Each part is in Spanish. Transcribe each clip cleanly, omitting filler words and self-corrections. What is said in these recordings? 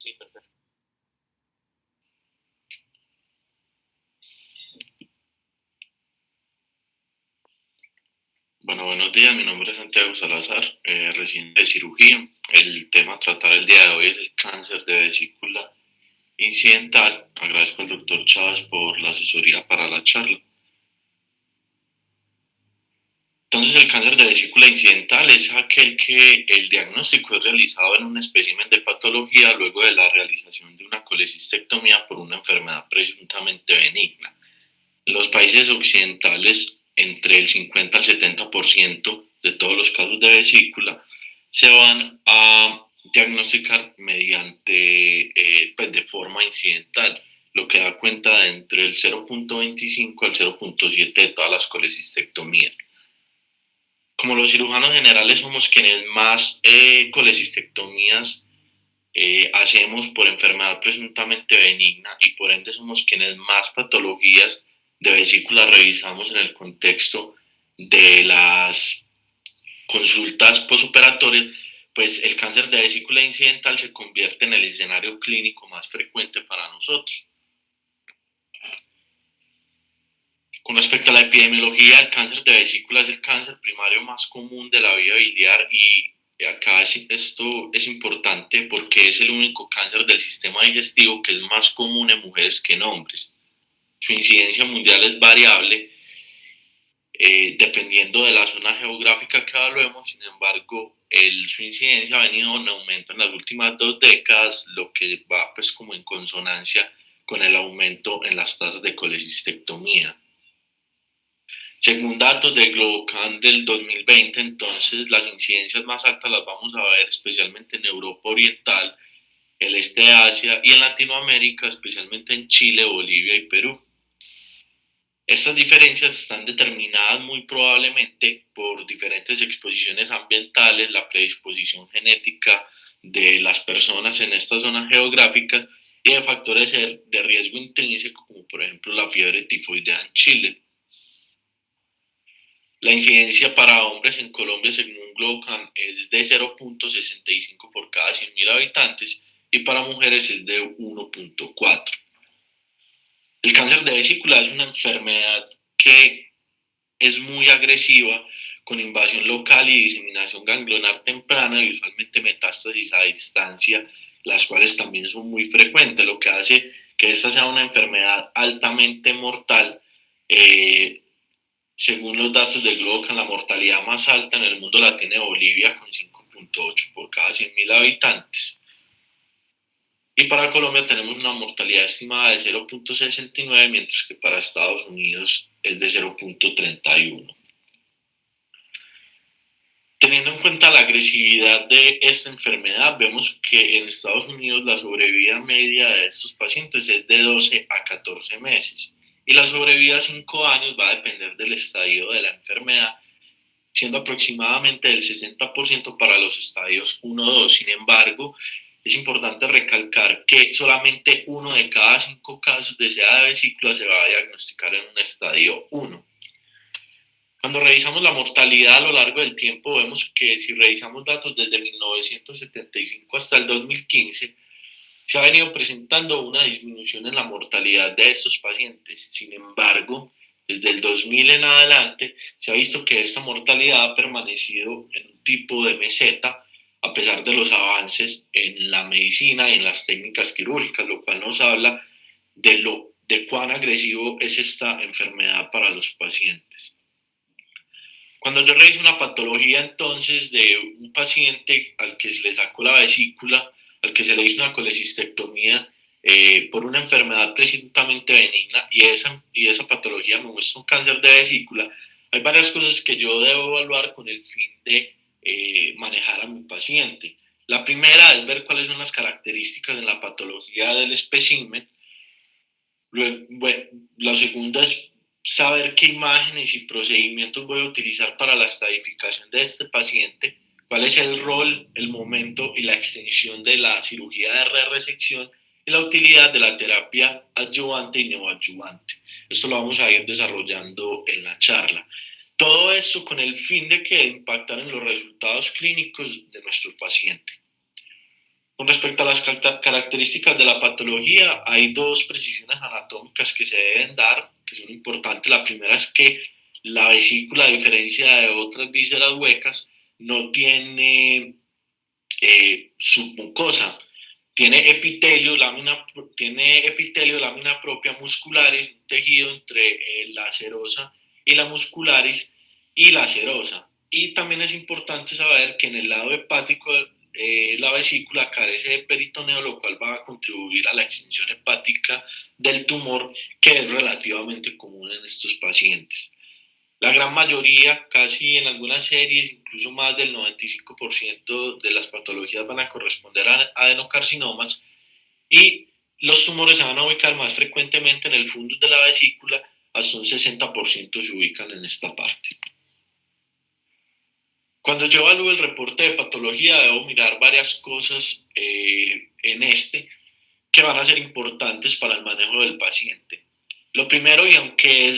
Sí, perfecto. Bueno, buenos días, mi nombre es Santiago Salazar, residente de cirugía. El tema a tratar el día de hoy es el cáncer de vesícula incidental. Agradezco al doctor Chávez por la asesoría para la charla. Entonces, el cáncer de vesícula incidental es aquel que el diagnóstico es realizado en un espécimen de patología luego de la realización de una colecistectomía por una enfermedad presuntamente benigna. En los países occidentales, entre el 50 al 70% de todos los casos de vesícula se van a diagnosticar mediante, pues de forma incidental, lo que da cuenta de entre el 0.25 al 0.7 de todas las colecistectomías. Como los cirujanos generales somos quienes más colecistectomías hacemos por enfermedad presuntamente benigna y por ende somos quienes más patologías de vesícula revisamos en el contexto de las consultas postoperatorias, pues el cáncer de vesícula incidental se convierte en el escenario clínico más frecuente para nosotros. Con respecto a la epidemiología, el cáncer de vesícula es el cáncer primario más común de la vía biliar y acá esto es importante porque es el único cáncer del sistema digestivo que es más común en mujeres que en hombres. Su incidencia mundial es variable dependiendo de la zona geográfica que evaluemos. Sin embargo, su incidencia ha venido en aumento en las últimas 2 décadas, lo que va pues como en consonancia con el aumento en las tasas de colecistectomía. Según datos de Globocan del 2020, entonces las incidencias más altas las vamos a ver especialmente en Europa Oriental, el este de Asia y en Latinoamérica, especialmente en Chile, Bolivia y Perú. Estas diferencias están determinadas muy probablemente por diferentes exposiciones ambientales, la predisposición genética de las personas en estas zonas geográficas y de factores de riesgo intrínseco, como por ejemplo la fiebre tifoidea en Chile. La incidencia para hombres en Colombia, según Globocan, es de 0.65 por cada 100.000 habitantes y para mujeres es de 1.4. El cáncer de vesícula es una enfermedad que es muy agresiva, con invasión local y diseminación ganglionar temprana y usualmente metástasis a distancia, las cuales también son muy frecuentes, lo que hace que esta sea una enfermedad altamente mortal. Según los datos de Globocan, la mortalidad más alta en el mundo la tiene Bolivia con 5.8 por cada 100.000 habitantes. Y para Colombia tenemos una mortalidad estimada de 0.69, mientras que para Estados Unidos es de 0.31. Teniendo en cuenta la agresividad de esta enfermedad, vemos que en Estados Unidos la sobrevida media de estos pacientes es de 12 a 14 meses y la sobrevida a 5 años va a depender del estadio de la enfermedad, siendo aproximadamente del 60% para los estadios 1-2. Sin embargo, es importante recalcar que solamente uno de cada 5 casos de SEA de vesícula se va a diagnosticar en un estadio 1. Cuando revisamos la mortalidad a lo largo del tiempo, vemos que si revisamos datos desde 1975 hasta el 2015, se ha venido presentando una disminución en la mortalidad de estos pacientes. Sin embargo, desde el 2000 en adelante, se ha visto que esta mortalidad ha permanecido en un tipo de meseta a pesar de los avances en la medicina y en las técnicas quirúrgicas, lo cual nos habla de cuán agresivo es esta enfermedad para los pacientes. Cuando yo reviso una patología entonces de un paciente al que se le sacó la vesícula, al que se le hizo una colecistectomía por una enfermedad presuntamente benigna y esa patología me muestra un cáncer de vesícula, hay varias cosas que yo debo evaluar con el fin de manejar a mi paciente. La primera es ver cuáles son las características en la patología del espécimen. Luego, bueno, la segunda es saber qué imágenes y procedimientos voy a utilizar para la estadificación de este paciente, cuál es el rol, el momento y la extensión de la cirugía de resección y la utilidad de la terapia adyuvante y neoadyuvante. Esto lo vamos a ir desarrollando en la charla. Todo esto con el fin de que impactar en los resultados clínicos de nuestro paciente. Con respecto a las características de la patología, hay dos precisiones anatómicas que se deben dar, que son importantes. La primera es que la vesícula, a diferencia de otras vísceras huecas, no tiene submucosa. Tiene epitelio, lámina propia muscularis, un tejido entre la serosa y la muscularis y la serosa. Y también es importante saber que en el lado hepático la vesícula carece de peritoneo, lo cual va a contribuir a la extensión hepática del tumor, que es relativamente común en estos pacientes. La gran mayoría, casi en algunas series, incluso más del 95% de las patologías van a corresponder a adenocarcinomas, y los tumores se van a ubicar más frecuentemente en el fundus de la vesícula, hasta un 60% se ubican en esta parte. Cuando yo evalúo el reporte de patología, debo mirar varias cosas en este que van a ser importantes para el manejo del paciente. Lo primero, y aunque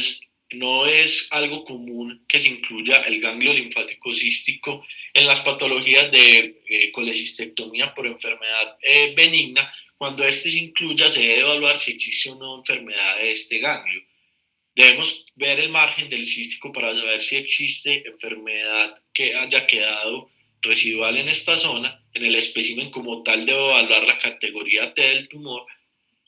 no es algo común que se incluya el ganglio linfático cístico en las patologías de colecistectomía por enfermedad benigna, cuando este se incluya se debe evaluar si existe o no enfermedad de este ganglio. Debemos ver el margen del cístico para saber si existe enfermedad que haya quedado residual en esta zona. En el espécimen como tal debo evaluar la categoría T del tumor.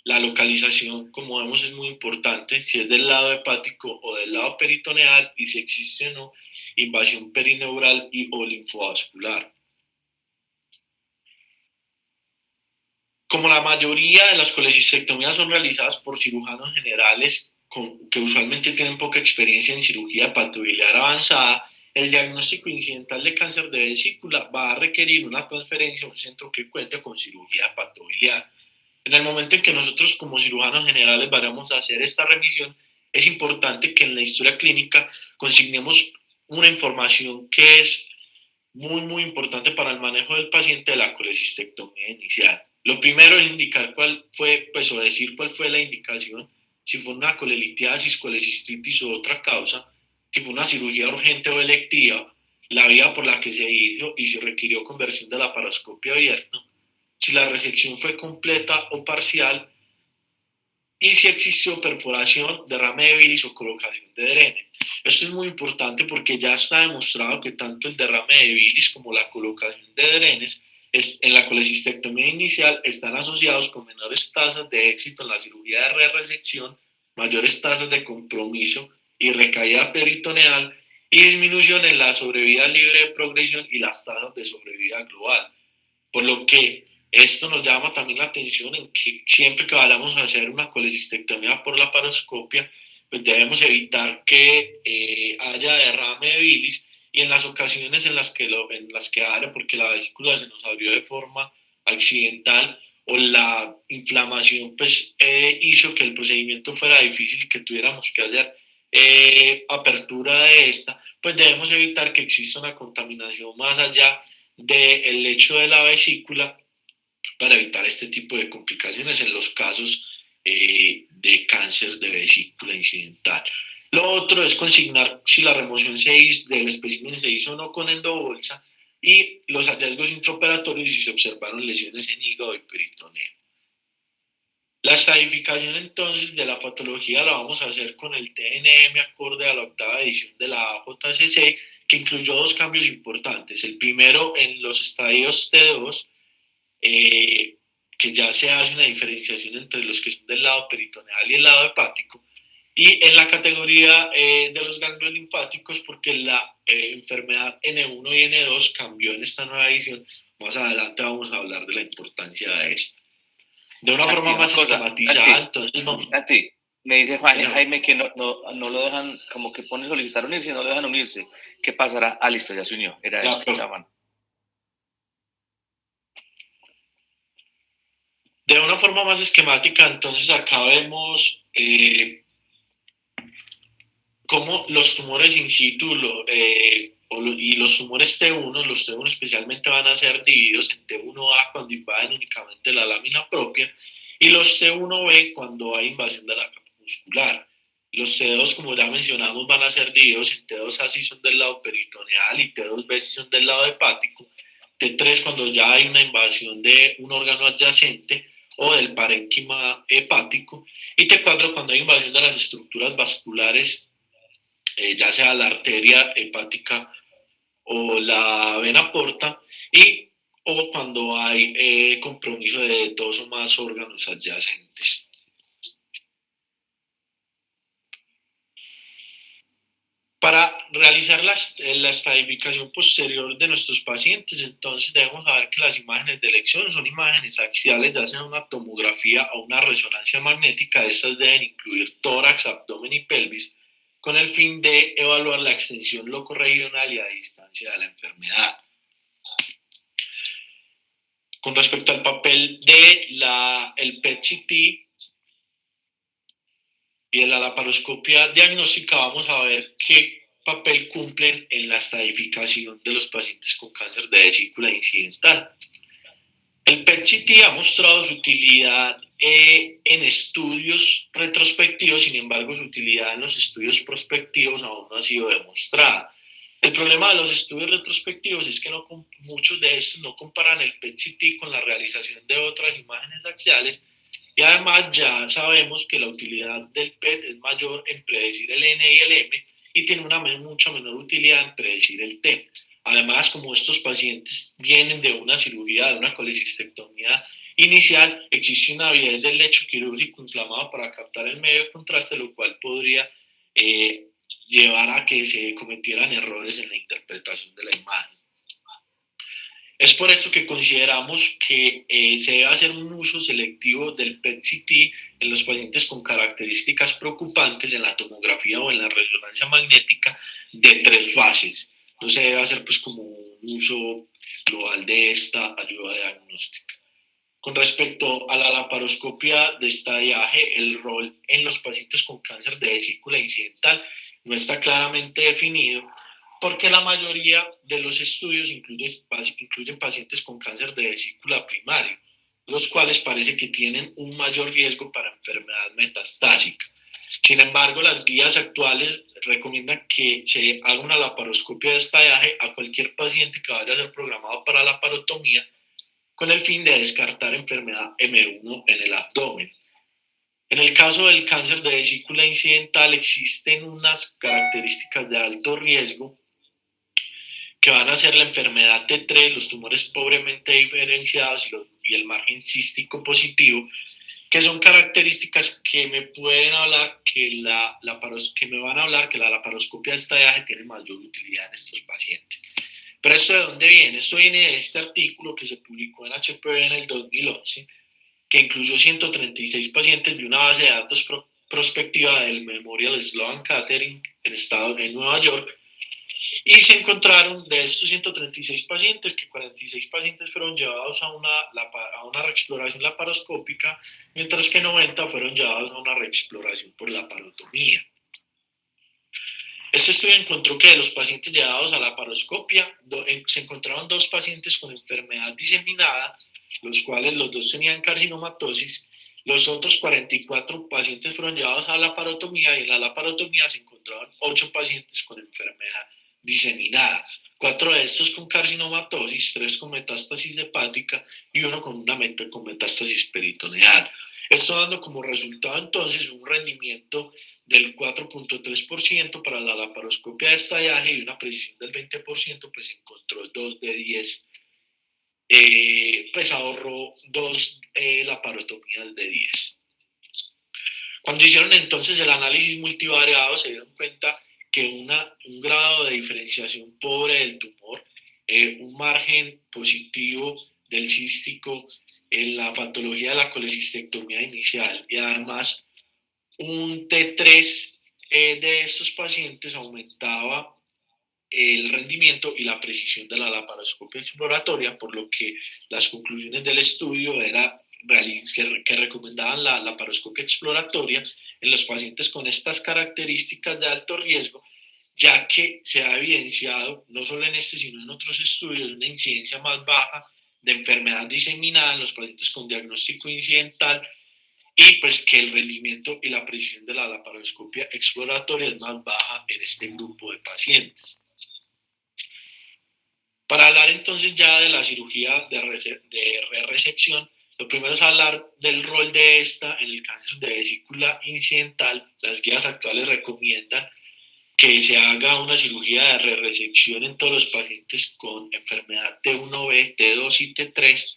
La localización, como vemos, es muy importante, si es del lado hepático o del lado peritoneal, y si existe o no invasión perineural y o linfovascular. Como la mayoría de las colecistectomías son realizadas por cirujanos generales que usualmente tienen poca experiencia en cirugía hepatobiliar avanzada, el diagnóstico incidental de cáncer de vesícula va a requerir una transferencia a un centro que cuente con cirugía hepatobiliar. En el momento en que nosotros como cirujanos generales vayamos a hacer esta remisión, es importante que en la historia clínica consignemos una información que es muy importante para el manejo del paciente de la colecistectomía inicial. Lo primero es indicar cuál fue, pues, o decir cuál fue la indicación, si fue una colelitiasis, colecistitis o otra causa, si fue una cirugía urgente o electiva, la vía por la que se hizo y si requirió conversión de la paroscopia abierta, si la resección fue completa o parcial, y si existió perforación, derrame de bilis o colocación de drenes. Esto es muy importante porque ya está demostrado que tanto el derrame de bilis como la colocación de drenes en la colecistectomía inicial están asociados con menores tasas de éxito en la cirugía de resección, mayores tasas de compromiso y recaída peritoneal, y disminución en la sobrevida libre de progresión y las tasas de sobrevida global. Por lo que esto nos llama también la atención en que siempre que vayamos a hacer una colecistectomía por la paroscopia, pues debemos evitar que haya derrame de bilis, y en las ocasiones en las que haya, porque la vesícula se nos abrió de forma accidental o la inflamación pues hizo que el procedimiento fuera difícil y que tuviéramos que hacer apertura de esta, pues debemos evitar que exista una contaminación más allá del lecho de la vesícula, para evitar este tipo de complicaciones en los casos de cáncer de vesícula incidental. Lo otro es consignar si la remoción del espécimen se hizo o no con endobolsa, y los hallazgos intraoperatorios si se observaron lesiones en hígado y peritoneo. La estadificación entonces de la patología la vamos a hacer con el TNM acorde a la octava edición de la AJCC, que incluyó dos cambios importantes. El primero en los estadios T2, que ya se hace una diferenciación entre los que son del lado peritoneal y el lado hepático, y en la categoría de los ganglios linfáticos, porque la enfermedad N1 y N2 cambió en esta nueva edición. Más adelante vamos a hablar de la importancia de esta. De una Santi, forma una más cosa, esquematizada, entonces vamos. Santi, me dice Señor. Jaime que no lo dejan, como que pone solicitar unirse y no lo dejan unirse. ¿Qué pasará? Ah, listo, ya se unió. Era eso, chaval. De una forma más esquemática, entonces acá vemos cómo los tumores in situ y los tumores T1, los T1 especialmente, van a ser divididos en T1A cuando invaden únicamente la lámina propia, y los T1B cuando hay invasión de la capa muscular. Los T2, como ya mencionamos, van a ser divididos en T2A si son del lado peritoneal y T2B si son del lado hepático. T3 cuando ya hay una invasión de un órgano adyacente o del parénquima hepático, y T4 cuando hay invasión de las estructuras vasculares, ya sea la arteria hepática o la vena porta, y o cuando hay compromiso de dos o más órganos adyacentes. Para realizar la estadificación posterior de nuestros pacientes, entonces debemos saber que las imágenes de elección son imágenes axiales, ya sea una tomografía o una resonancia magnética. Estas deben incluir tórax, abdomen y pelvis, con el fin de evaluar la extensión locorregional y a distancia de la enfermedad. Con respecto al papel de el PET-CT y de la laparoscopia diagnóstica, vamos a ver qué papel cumplen en la estadificación de los pacientes con cáncer de vesícula incidental. El PET-CT ha mostrado su utilidad en estudios retrospectivos, sin embargo, su utilidad en los estudios prospectivos aún no ha sido demostrada. El problema de los estudios retrospectivos es que muchos de estos no comparan el PET-CT con la realización de otras imágenes axiales, y además ya sabemos que la utilidad del PET es mayor en predecir el N y el M y tiene una mucho menor utilidad en predecir el T. Además, como estos pacientes vienen de una cirugía, de una colecistectomía inicial, existe una avidez del lecho quirúrgico inflamado para captar el medio de contraste, lo cual podría llevar a que se cometieran errores en la interpretación de la imagen. Es por esto que consideramos que se debe hacer un uso selectivo del PET-CT en los pacientes con características preocupantes en la tomografía o en la resonancia magnética de 3 fases. No se debe hacer pues como un uso global de esta ayuda diagnóstica. Con respecto a la laparoscopia de estadiaje, el rol en los pacientes con cáncer de vesícula incidental no está claramente definido, porque la mayoría de los estudios incluyen pacientes con cáncer de vesícula primario, los cuales parece que tienen un mayor riesgo para enfermedad metastásica. Sin embargo, las guías actuales recomiendan que se haga una laparoscopia de estadiaje a cualquier paciente que vaya a ser programado para laparotomía, con el fin de descartar enfermedad M1 en el abdomen. En el caso del cáncer de vesícula incidental existen unas características de alto riesgo que van a ser la enfermedad T3, los tumores pobremente diferenciados y el margen cístico positivo, que son características que me pueden hablar que me van a hablar que la laparoscopia de estadiaje tiene mayor utilidad en estos pacientes. Pero ¿esto de dónde viene? Esto viene de este artículo que se publicó en HPV en el 2011, que incluyó 136 pacientes de una base de datos prospectiva del Memorial Sloan Kettering en Nueva York, y se encontraron de estos 136 pacientes que 46 pacientes fueron llevados a una reexploración laparoscópica, mientras que 90 fueron llevados a una reexploración por laparotomía. Este estudio encontró que de los pacientes llevados a laparoscopia se encontraron 2 pacientes con enfermedad diseminada, los cuales los 2 tenían carcinomatosis. Los otros 44 pacientes fueron llevados a laparotomía, y en la laparotomía se encontraron 8 pacientes con enfermedad diseminada, 4 de estos con carcinomatosis, 3 con metástasis hepática y 1 con metástasis peritoneal. Esto dando como resultado entonces un rendimiento del 4.3% para la laparoscopia de estadiaje y una precisión del 20%, pues encontró 2 de 10, pues ahorró 2 laparotomías de 10. Cuando hicieron entonces el análisis multivariado, se dieron cuenta que un grado de diferenciación pobre del tumor, un margen positivo del cístico en la patología de la colecistectomía inicial, y además un T3 de estos pacientes aumentaba el rendimiento y la precisión de la laparoscopia exploratoria, por lo que las conclusiones del estudio era que recomendaban la laparoscopia exploratoria en los pacientes con estas características de alto riesgo, ya que se ha evidenciado, no solo en este, sino en otros estudios, una incidencia más baja de enfermedad diseminada en los pacientes con diagnóstico incidental, y pues que el rendimiento y la precisión de la laparoscopia exploratoria es más baja en este grupo de pacientes. Para hablar entonces ya de la cirugía de resección, lo primero es hablar del rol de esta en el cáncer de vesícula incidental. Las guías actuales recomiendan que se haga una cirugía de resección en todos los pacientes con enfermedad T1B, T2 y T3.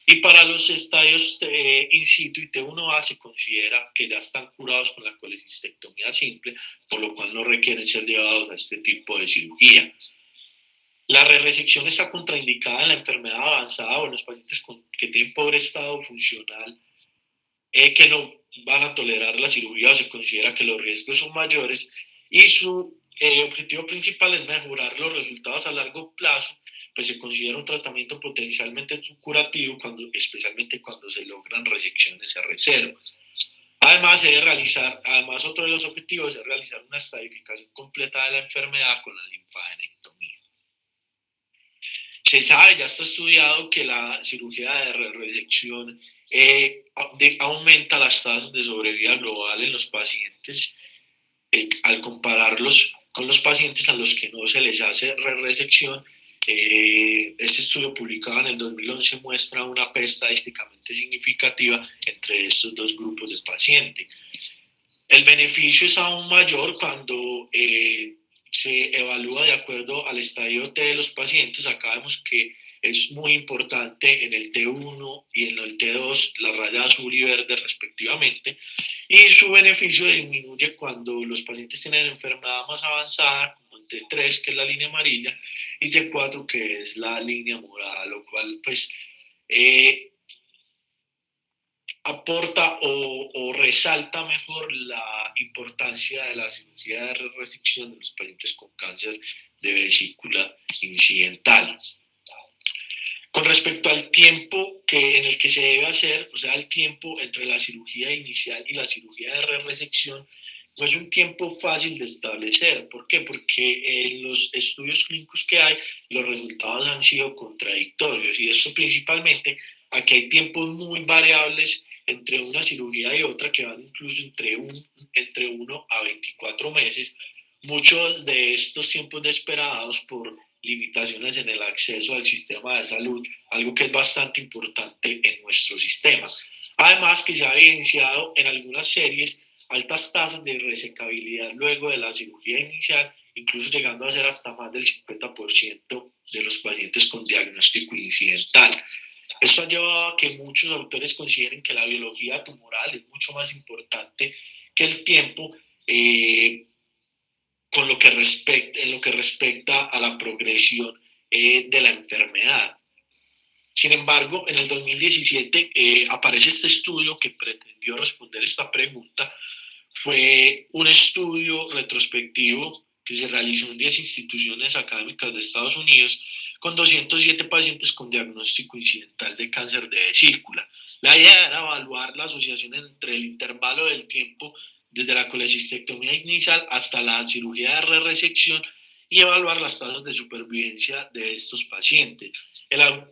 Y para los estadios in situ y T1A se considera que ya están curados con la colecistectomía simple, por lo cual no requieren ser llevados a este tipo de cirugía. La resección está contraindicada en la enfermedad avanzada o en los pacientes que tienen pobre estado funcional, que no van a tolerar la cirugía o se considera que los riesgos son mayores y su objetivo principal es mejorar los resultados a largo plazo, pues se considera un tratamiento potencialmente curativo, especialmente cuando se logran resecciones R0. Además, otro de los objetivos es realizar una estadificación completa de la enfermedad con la linfadenectomía. Se sabe, ya está estudiado que la cirugía de resección aumenta las tasas de sobrevida global en los pacientes al compararlos con los pacientes a los que no se les hace resección. Este estudio publicado en el 2011 muestra una P estadísticamente significativa entre estos dos grupos de pacientes. El beneficio es aún mayor cuando se evalúa de acuerdo al estadio T de los pacientes. Acá vemos que es muy importante en el T1 y en el T2 la raya azul y verde respectivamente, y su beneficio disminuye cuando los pacientes tienen enfermedad más avanzada, como en T3, que es la línea amarilla, y T4, que es la línea morada, lo cual pues aporta o resalta mejor la importancia de la cirugía de resección de los pacientes con cáncer de vesícula incidental. Con respecto al tiempo en el que se debe hacer, o sea, el tiempo entre la cirugía inicial y la cirugía de resección, no es un tiempo fácil de establecer. ¿Por qué? Porque en los estudios clínicos que hay, los resultados han sido contradictorios, y esto principalmente aquí hay tiempos muy variables entre una cirugía y otra, que van incluso entre 1 a 24 meses. Muchos de estos tiempos desesperados por limitaciones en el acceso al sistema de salud, algo que es bastante importante en nuestro sistema. Además, que se ha evidenciado en algunas series altas tasas de resecabilidad luego de la cirugía inicial, incluso llegando a ser hasta más del 50% de los pacientes con diagnóstico incidental. Esto ha llevado a que muchos autores consideren que la biología tumoral es mucho más importante que el tiempo, en lo que respecta a la progresión de la enfermedad. Sin embargo, en el 2017 aparece este estudio que pretendió responder esta pregunta. Fue un estudio retrospectivo que se realizó en 10 instituciones académicas de Estados Unidos con 207 pacientes con diagnóstico incidental de cáncer de vesícula. La idea era evaluar la asociación entre el intervalo del tiempo desde la colecistectomía inicial hasta la cirugía de resección y evaluar las tasas de supervivencia de estos pacientes.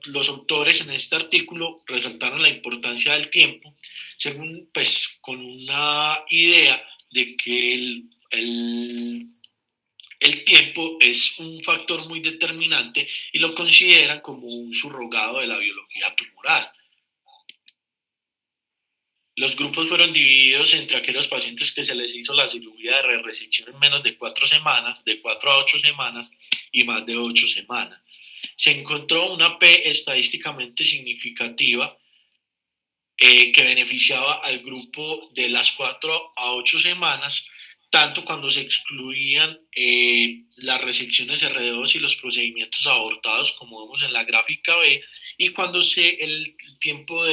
Los autores en este artículo resaltaron la importancia del tiempo, según, pues, con una idea de que el tiempo es un factor muy determinante y lo consideran como un surrogado de la biología tumoral. Los grupos fueron divididos entre aquellos pacientes que se les hizo la cirugía de resección en menos de 4 semanas, de 4 a 8 semanas y más de 8 semanas. Se encontró una P estadísticamente significativa que beneficiaba al grupo de las 4 a 8 semanas, tanto cuando se excluían las resecciones R2 y los procedimientos abortados, como vemos en la gráfica B, y cuando el tiempo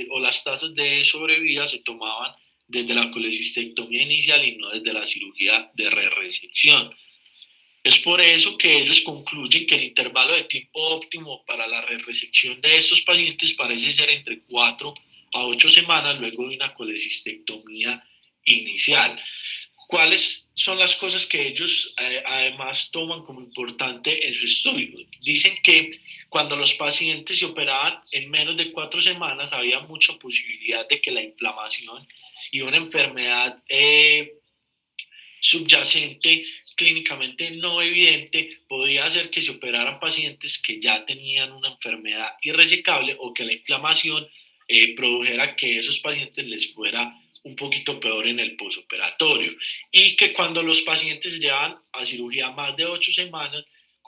o las tasas de sobrevida se tomaban desde la colecistectomía inicial y no desde la cirugía de resección. Es por eso que ellos concluyen que el intervalo de tiempo óptimo para la resección de estos pacientes parece ser entre 4 a 8 semanas luego de una colecistectomía inicial. ¿Cuáles son las cosas que ellos además toman como importante en su estudio? Dicen que cuando los pacientes se operaban en menos de 4 semanas había mucha posibilidad de que la inflamación y una enfermedad subyacente clínicamente no evidente, podría hacer que se operaran pacientes que ya tenían una enfermedad irresecable o que la inflamación produjera que esos pacientes les fuera un poquito peor en el posoperatorio, y que cuando los pacientes se llevan a cirugía más de 8 semanas,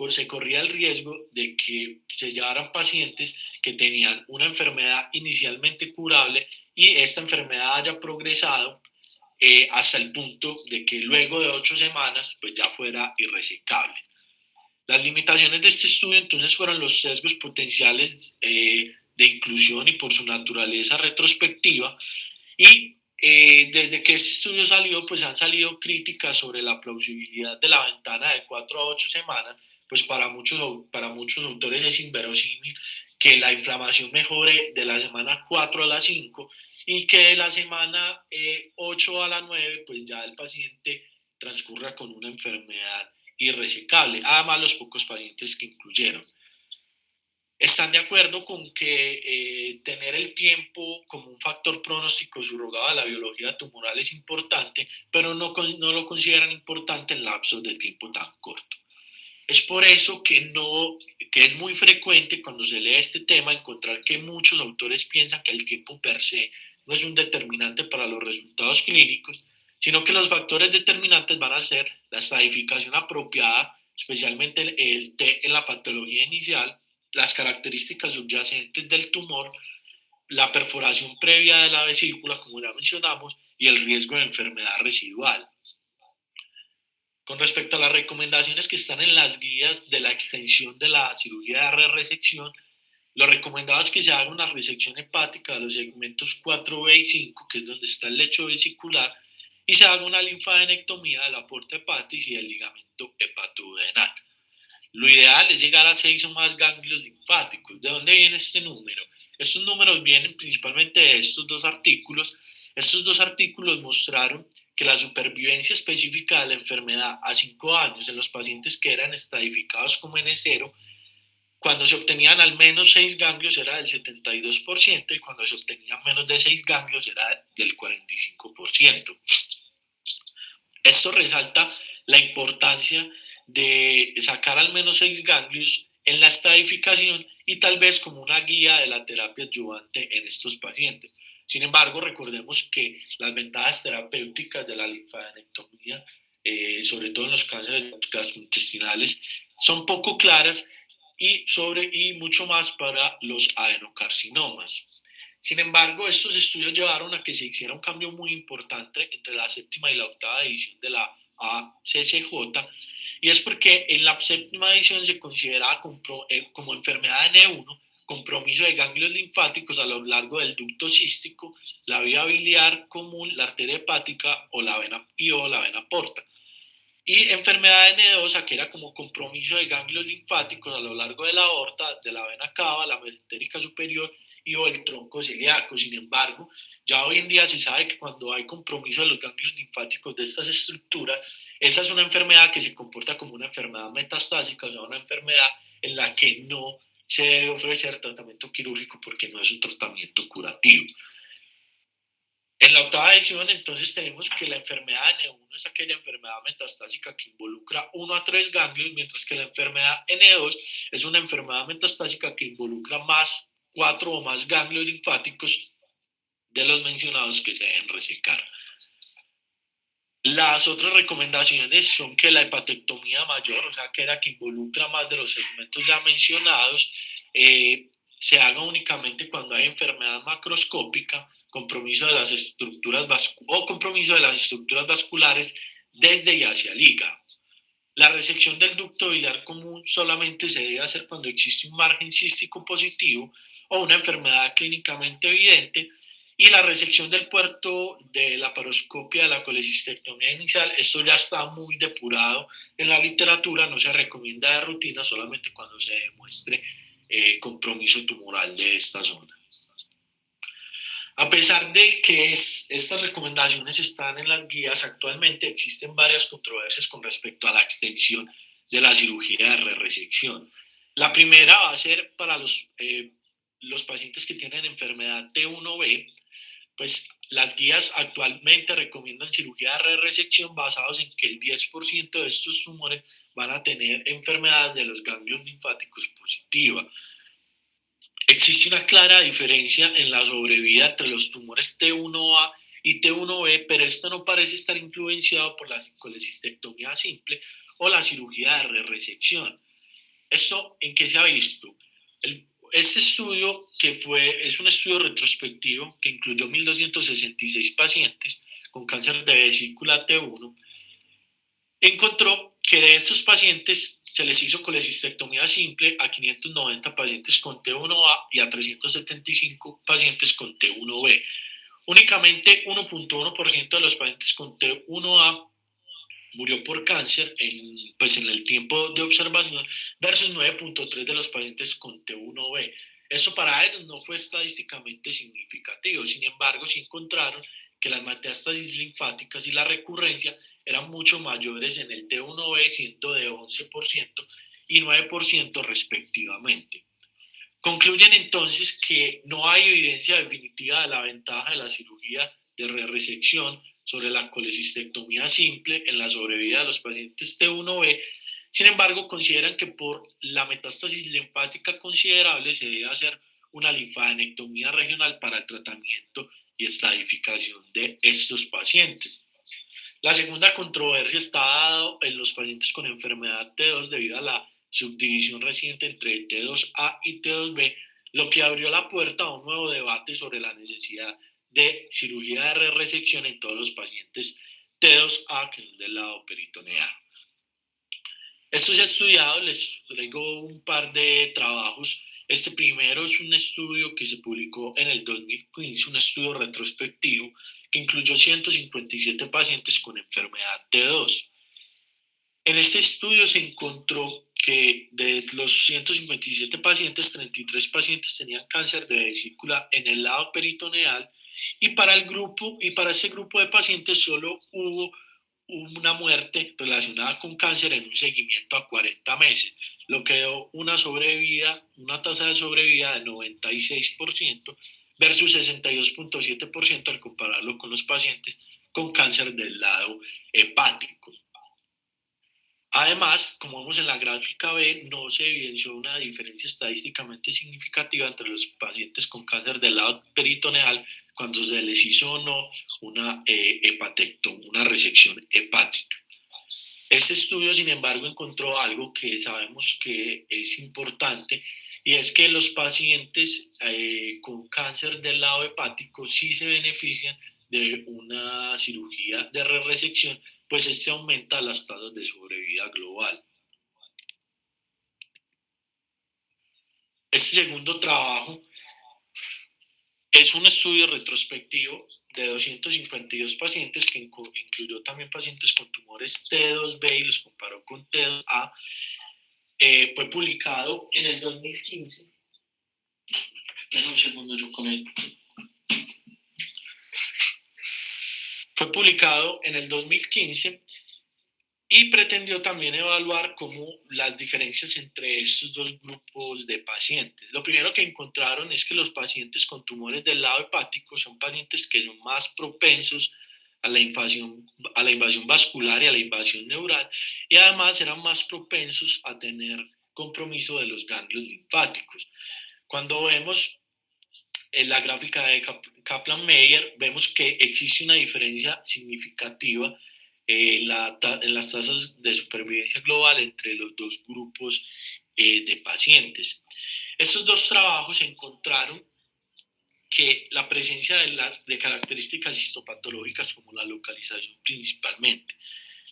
se corría el riesgo de que se llevaran pacientes que tenían una enfermedad inicialmente curable y esta enfermedad haya progresado hasta el punto de que luego de 8 semanas pues ya fuera irresecable. Las limitaciones de este estudio entonces fueron los sesgos potenciales de inclusión y por su naturaleza retrospectiva, y desde que este estudio salió pues han salido críticas sobre la plausibilidad de la ventana de 4 a 8 semanas, pues para muchos autores es inverosímil que la inflamación mejore de la semana 4 a la 5 y que de la semana 8 a la 9 pues ya el paciente transcurra con una enfermedad irresecable, además los pocos pacientes que incluyeron. ¿Están de acuerdo con que tener el tiempo como un factor pronóstico subrogado a la biología tumoral es importante, pero no lo consideran importante en lapsos de tiempo tan corto? Es por eso que es muy frecuente cuando se lee este tema encontrar que muchos autores piensan que el tiempo per se no es un determinante para los resultados clínicos, sino que los factores determinantes van a ser la estadificación apropiada, especialmente el T en la patología inicial, las características subyacentes del tumor, la perforación previa de la vesícula, como ya mencionamos, y el riesgo de enfermedad residual. Con respecto a las recomendaciones que están en las guías de la extensión de la cirugía de resección, lo recomendado es que se haga una resección hepática de los segmentos 4B y 5, que es donde está el lecho vesicular, y se haga una linfadenectomía de la porta hepatis y del ligamento hepatoduodenal. Lo ideal es llegar a 6 o más ganglios linfáticos. ¿De dónde viene este número? Estos números vienen principalmente de estos dos artículos. Estos dos artículos mostraron que la supervivencia específica de la enfermedad a 5 años en los pacientes que eran estadificados como N0, cuando se obtenían al menos 6 ganglios era del 72% y cuando se obtenían menos de 6 ganglios era del 45%. Esto resalta la importancia de sacar al menos 6 ganglios en la estadificación y tal vez como una guía de la terapia adyuvante en estos pacientes. Sin embargo, recordemos que las ventajas terapéuticas de la linfadenectomía, sobre todo en los cánceres gastrointestinales, son poco claras y mucho más para los adenocarcinomas. Sin embargo, estos estudios llevaron a que se hiciera un cambio muy importante entre la séptima y la octava edición de la ACCJ, y es porque en la séptima edición se consideraba como enfermedad de N1 compromiso de ganglios linfáticos a lo largo del ducto cístico, la vía biliar común, la arteria hepática o la vena porta. Y enfermedad de N2, que era como compromiso de ganglios linfáticos a lo largo de la aorta, de la vena cava, la mesentérica superior y o el tronco celíaco. Sin embargo, ya hoy en día se sabe que cuando hay compromiso de los ganglios linfáticos de estas estructuras, esa es una enfermedad que se comporta como una enfermedad metastásica, o sea, una enfermedad en la que no se debe ofrecer tratamiento quirúrgico porque no es un tratamiento curativo. En la octava edición, entonces, tenemos que la enfermedad N1 es aquella enfermedad metastásica que involucra 1 a 3 ganglios, mientras que la enfermedad N2 es una enfermedad metastásica que involucra 4 o más ganglios linfáticos de los mencionados que se deben resecar. Las otras recomendaciones son que la hepatectomía mayor, o sea, que era que involucra más de los segmentos ya mencionados, se haga únicamente cuando hay enfermedad macroscópica, compromiso de las estructuras vasculares desde y hacia el hígado. La resección del ducto biliar común solamente se debe hacer cuando existe un margen cístico positivo o una enfermedad clínicamente evidente, y la resección del puerto de la laparoscopia de la colecistectomía inicial, esto ya está muy depurado en la literatura, no se recomienda de rutina, solamente cuando se demuestre compromiso tumoral de esta zona. A pesar de que estas recomendaciones están en las guías, actualmente existen varias controversias con respecto a la extensión de la cirugía de resección. La primera va a ser para los pacientes que tienen enfermedad T1B, pues las guías actualmente recomiendan cirugía de resección basados en que el 10% de estos tumores van a tener enfermedad de los ganglios linfáticos positiva. Existe una clara diferencia en la sobrevida entre los tumores T1A y T1B, pero esto no parece estar influenciado por la colecistectomía simple o la cirugía de resección. ¿Esto en qué se ha visto? Este estudio, es un estudio retrospectivo que incluyó 1.266 pacientes con cáncer de vesícula T1, encontró que de estos pacientes se les hizo colecistectomía simple a 590 pacientes con T1A y a 375 pacientes con T1B. Únicamente 1.1% de los pacientes con T1A murió por cáncer en el tiempo de observación versus 9.3 de los pacientes con T1B. Eso para ellos no fue estadísticamente significativo, sin embargo, sí encontraron que las metástasis linfáticas y la recurrencia eran mucho mayores en el T1B, siendo de 11% y 9% respectivamente. Concluyen entonces que no hay evidencia definitiva de la ventaja de la cirugía de resección sobre la colecistectomía simple en la sobrevida de los pacientes T1B. Sin embargo, consideran que por la metástasis linfática considerable se debe hacer una linfadenectomía regional para el tratamiento y estadificación de estos pacientes. La segunda controversia está dada en los pacientes con enfermedad T2 debido a la subdivisión reciente entre T2A y T2B, lo que abrió la puerta a un nuevo debate sobre la necesidad de cirugía de resección en todos los pacientes T2A que son del lado peritoneal. Esto se ha estudiado, les traigo un par de trabajos. Este primero es un estudio que se publicó en el 2015, un estudio retrospectivo que incluyó 157 pacientes con enfermedad T2. En este estudio se encontró que de los 157 pacientes, 33 pacientes tenían cáncer de vesícula en el lado peritoneal y para ese grupo de pacientes solo hubo una muerte relacionada con cáncer en un seguimiento a 40 meses, lo que dio una tasa de sobrevida de 96% versus 62.7% al compararlo con los pacientes con cáncer del lado hepático. Además, como vemos en la gráfica B, no se evidenció una diferencia estadísticamente significativa entre los pacientes con cáncer del lado peritoneal cuando se les hizo o no una resección hepática. Este estudio, sin embargo, encontró algo que sabemos que es importante y es que los pacientes con cáncer del lado hepático sí se benefician de una cirugía de resección, pues este aumenta las tasas de sobrevida global. Este segundo trabajo es un estudio retrospectivo de 252 pacientes que incluyó también pacientes con tumores T2B y los comparó con T2A. Fue publicado en el 2015. Espera un segundo, yo conecto. Fue publicado en el 2015 y pretendió también evaluar cómo las diferencias entre estos dos grupos de pacientes. Lo primero que encontraron es que los pacientes con tumores del lado hepático son pacientes que son más propensos a la invasión vascular y a la invasión neural, y además eran más propensos a tener compromiso de los ganglios linfáticos. Cuando vemos en la gráfica de Kaplan-Meier, vemos que existe una diferencia significativa en las tasas de supervivencia global entre los dos grupos de pacientes. Estos dos trabajos encontraron que la presencia de características histopatológicas como la localización principalmente,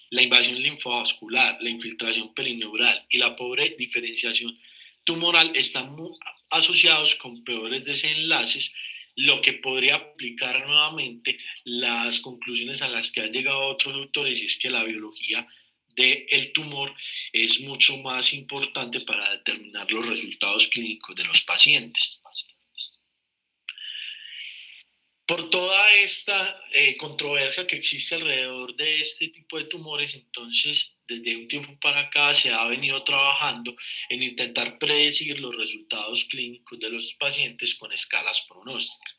la invasión linfovascular, la infiltración perineural y la pobre diferenciación tumoral están muy asociados con peores desenlaces, lo que podría aplicar nuevamente las conclusiones a las que han llegado otros autores, y es que la biología del tumor es mucho más importante para determinar los resultados clínicos de los pacientes. Por toda esta controversia que existe alrededor de este tipo de tumores, entonces desde un tiempo para acá se ha venido trabajando en intentar predecir los resultados clínicos de los pacientes con escalas pronósticas.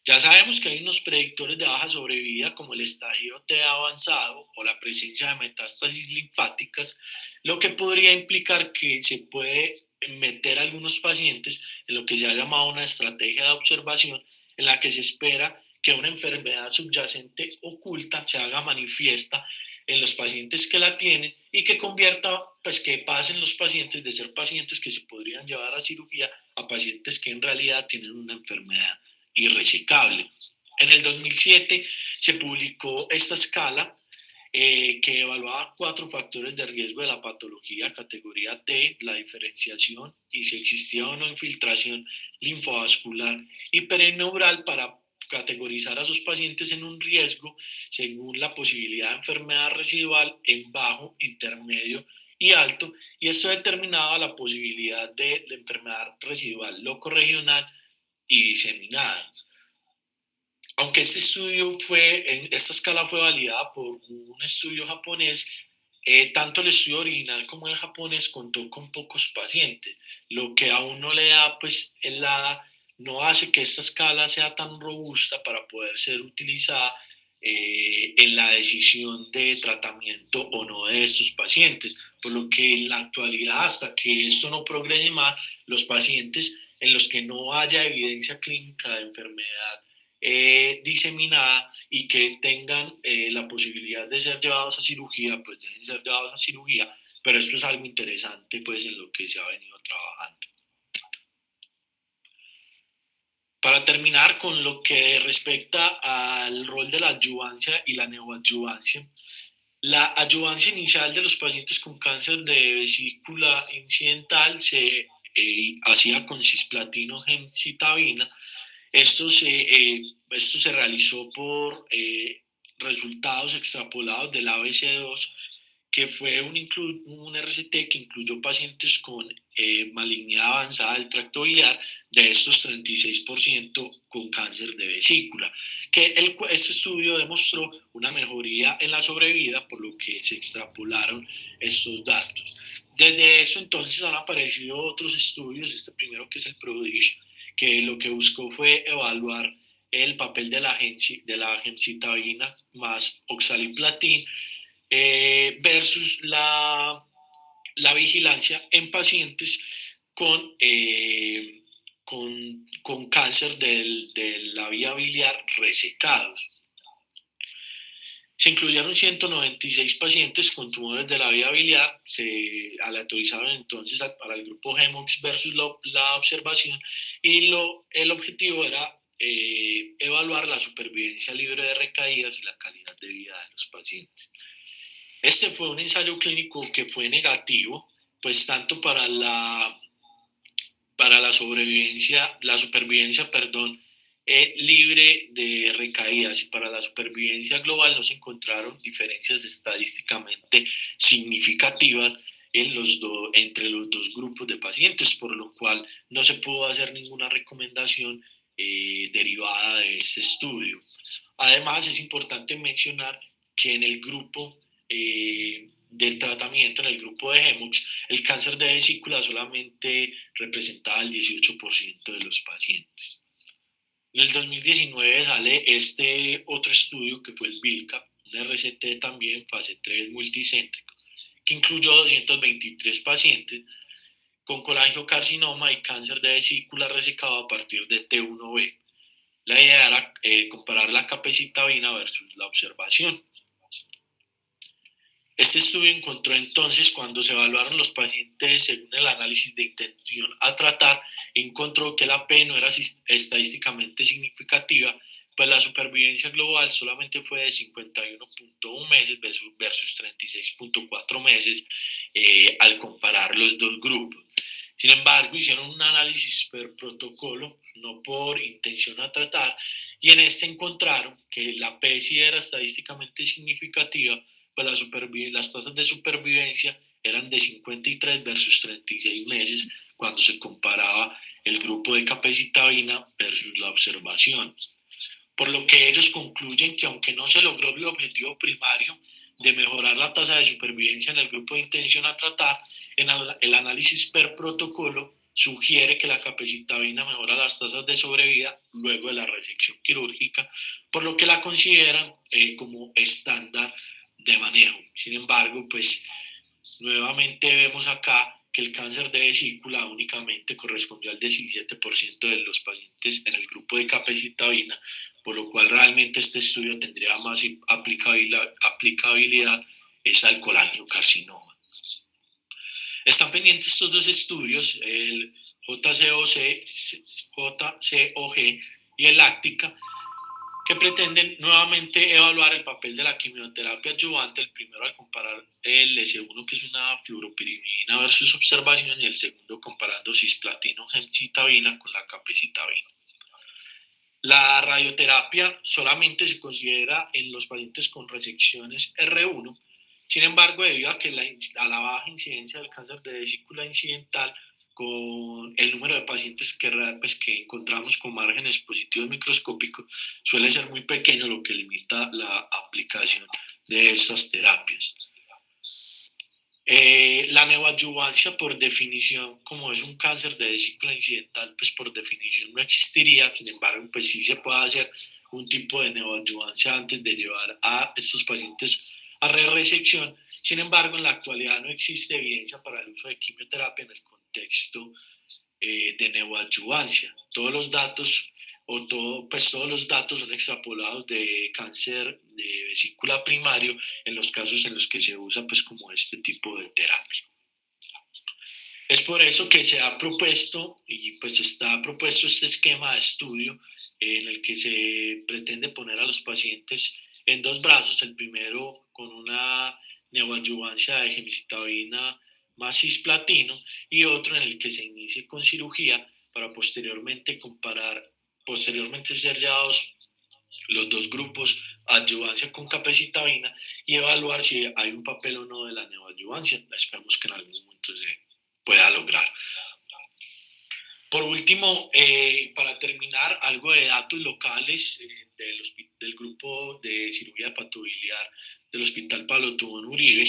Ya sabemos que hay unos predictores de baja sobrevida como el estadio T avanzado o la presencia de metástasis linfáticas, lo que podría implicar que se puede meter a algunos pacientes en lo que se ha llamado una estrategia de observación en la que se espera que una enfermedad subyacente oculta se haga manifiesta en los pacientes que la tienen y que convierta, pues que pasen los pacientes de ser pacientes que se podrían llevar a cirugía a pacientes que en realidad tienen una enfermedad irresecable. En el 2007 se publicó esta escala que evaluaba 4 factores de riesgo de la patología, categoría T, la diferenciación y si existía o no infiltración linfovascular y perineural para categorizar a sus pacientes en un riesgo según la posibilidad de enfermedad residual en bajo, intermedio y alto, y esto determinaba la posibilidad de la enfermedad residual locorregional y diseminada. Aunque esta escala fue validada por un estudio japonés, tanto el estudio original como el japonés contó con pocos pacientes, lo que aún no le da, pues, no hace que esta escala sea tan robusta para poder ser utilizada en la decisión de tratamiento o no de estos pacientes, por lo que en la actualidad, hasta que esto no progrese más, los pacientes en los que no haya evidencia clínica de enfermedad diseminada y que tengan la posibilidad de ser llevados a cirugía, pues deben ser llevados a cirugía, pero esto es algo interesante pues en lo que se ha venido trabajando. Para terminar con lo que respecta al rol de la adyuvancia y la neoadyuvancia, la adyuvancia inicial de los pacientes con cáncer de vesícula incidental se hacía con cisplatino gemcitabina. Esto se realizó por resultados extrapolados del ABC2, que fue un RCT que incluyó pacientes con malignidad avanzada del tracto biliar, de estos 36% con cáncer de vesícula, este estudio demostró una mejoría en la sobrevida, por lo que se extrapolaron estos datos. Desde eso entonces han aparecido otros estudios, este primero que es el PRODIGE, que lo que buscó fue evaluar el papel de la gemcitabina más oxaliplatin versus la vigilancia en pacientes con cáncer de la vía biliar resecados. Se incluyeron 196 pacientes con tumores de la vía biliar, se aleatorizaron entonces para el grupo GEMOX versus la observación y el objetivo era evaluar la supervivencia libre de recaídas y la calidad de vida de los pacientes. Este fue un ensayo clínico que fue negativo, pues tanto para la supervivencia, libre de recaídas y para la supervivencia global no se encontraron diferencias estadísticamente significativas entre los dos grupos de pacientes, por lo cual no se pudo hacer ninguna recomendación derivada de este estudio. Además, es importante mencionar que en el grupo del tratamiento, en el grupo de GEMOX, el cáncer de vesícula solamente representaba el 18% de los pacientes. En el 2019 sale este otro estudio que fue el BILCAP, un RCT también, fase 3 multicéntrico, que incluyó 223 pacientes con colangiocarcinoma y cáncer de vesícula resecado a partir de T1B. La idea era comparar la capecitabina versus la observación. Este estudio encontró entonces, cuando se evaluaron los pacientes según el análisis de intención a tratar, encontró que la P no era estadísticamente significativa, pues la supervivencia global solamente fue de 51.1 meses versus 36.4 meses al comparar los dos grupos. Sin embargo, hicieron un análisis per protocolo, no por intención a tratar, y en este encontraron que la P sí era estadísticamente significativa, pues las tasas de supervivencia eran de 53 versus 36 meses cuando se comparaba el grupo de capecitabina versus la observación. Por lo que ellos concluyen que aunque no se logró el objetivo primario de mejorar la tasa de supervivencia en el grupo de intención a tratar, en el análisis per protocolo sugiere que la capecitabina mejora las tasas de sobrevida luego de la resección quirúrgica, por lo que la consideran como estándar de manejo. Sin embargo, pues nuevamente vemos acá que el cáncer de vesícula únicamente correspondió al 17% de los pacientes en el grupo de capecitabina, por lo cual realmente este estudio tendría más aplicabilidad es al colangiocarcinoma. Están pendientes estos dos estudios, el JCOG y el Láctica, que pretenden nuevamente evaluar el papel de la quimioterapia adyuvante, el primero al comparar el S1, que es una fluoropirimidina versus observación, y el segundo comparando cisplatino gemcitabina con la capecitabina. La radioterapia solamente se considera en los pacientes con resecciones R1. Sin embargo, debido a la baja incidencia del cáncer de vesícula incidental, con el número de pacientes que encontramos con márgenes positivos microscópicos suele ser muy pequeño, lo que limita la aplicación de estas terapias. La neoadyuvancia, por definición, como es un cáncer de vesícula incidental, pues por definición no existiría. Sin embargo, pues sí se puede hacer un tipo de neoadyuvancia antes de llevar a estos pacientes a resección. Sin embargo, en la actualidad no existe evidencia para el uso de quimioterapia en el contexto de neoadyuvancia. Todos los datos todos los datos son extrapolados de cáncer de vesícula primario en los casos en los que se usa pues como este tipo de terapia. Es por eso que se ha propuesto y pues está propuesto este esquema de estudio en el que se pretende poner a los pacientes en dos brazos, el primero con una neoadyuvancia de gemcitabina más cisplatino y otro en el que se inicie con cirugía para posteriormente ser llevados los dos grupos adyuvancia con capecitabina y evaluar si hay un papel o no de la neoadyuvancia. Esperamos que en algún momento se pueda lograr. Por último, para terminar, algo de datos locales del grupo de cirugía hepatobiliar del Hospital Pablo Tobón Uribe.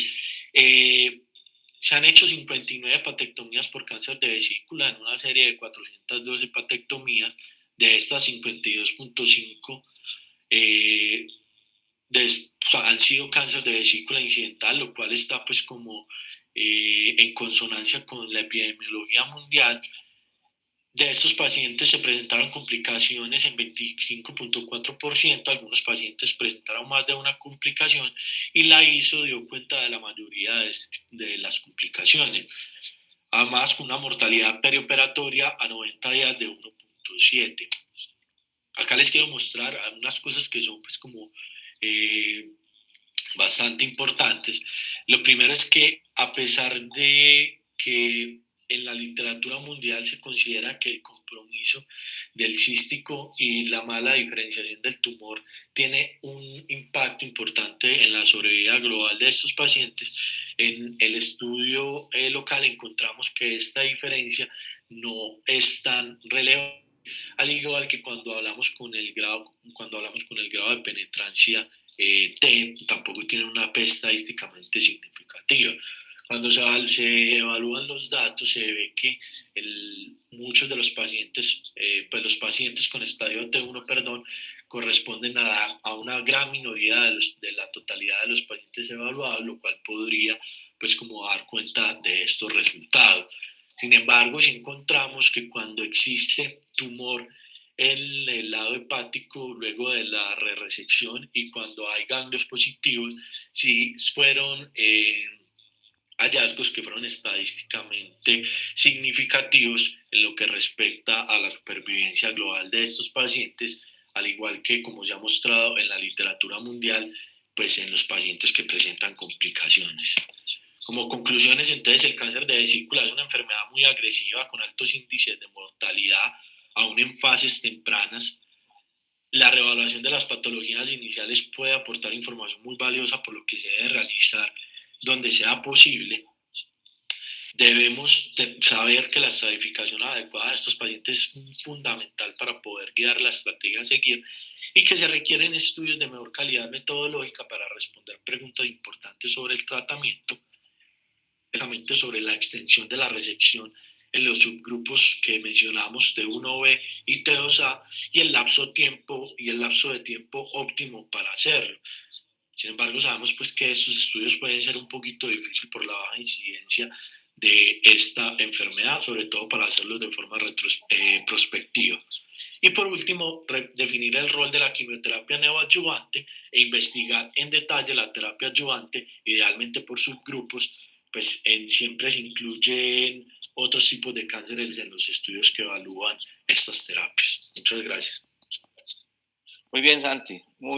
Se han hecho 59 hepatectomías por cáncer de vesícula en una serie de 412 hepatectomías. De estas, 52.5 han sido cáncer de vesícula incidental, lo cual está pues como en consonancia con la epidemiología mundial. De estos pacientes se presentaron complicaciones en 25.4%, algunos pacientes presentaron más de una complicación y la ISO dio cuenta de la mayoría de las complicaciones. Además, con una mortalidad perioperatoria a 90 días de 1.7. Acá les quiero mostrar algunas cosas que son pues como bastante importantes. Lo primero es que a pesar de que en la literatura mundial se considera que el compromiso del cístico y la mala diferenciación del tumor tiene un impacto importante en la sobrevida global de estos pacientes, en el estudio local encontramos que esta diferencia no es tan relevante, al igual que cuando hablamos con el grado de penetrancia T, tampoco tiene una P estadísticamente significativa. Cuando se evalúan los datos, se ve que muchos de los pacientes, pues los pacientes con estadio T1, corresponden a una gran minoría de la totalidad de los pacientes evaluados, lo cual podría, pues, como dar cuenta de estos resultados. Sin embargo, si encontramos que cuando existe tumor en el lado hepático luego de la resección y cuando hay ganglios positivos, sí fueron hallazgos que fueron estadísticamente significativos en lo que respecta a la supervivencia global de estos pacientes, al igual que, como se ha mostrado en la literatura mundial, pues en los pacientes que presentan complicaciones. Como conclusiones, entonces, el cáncer de vesícula es una enfermedad muy agresiva con altos índices de mortalidad, aún en fases tempranas. La reevaluación de las patologías iniciales puede aportar información muy valiosa, por lo que se debe realizar donde sea posible. Debemos saber que la estratificación adecuada de estos pacientes es fundamental para poder guiar la estrategia a seguir y que se requieren estudios de mejor calidad metodológica para responder preguntas importantes sobre el tratamiento, sobre la extensión de la resección en los subgrupos que mencionamos T1B y T2A y el lapso de tiempo óptimo para hacerlo. Sin embargo, sabemos pues que estos estudios pueden ser un poquito difíciles por la baja incidencia de esta enfermedad, sobre todo para hacerlos de forma prospectiva. Y por último, definir el rol de la quimioterapia neoadyuvante e investigar en detalle la terapia adyuvante, idealmente por subgrupos, pues siempre se incluyen otros tipos de cánceres en los estudios que evalúan estas terapias. Muchas gracias. Muy bien, Santi. Muy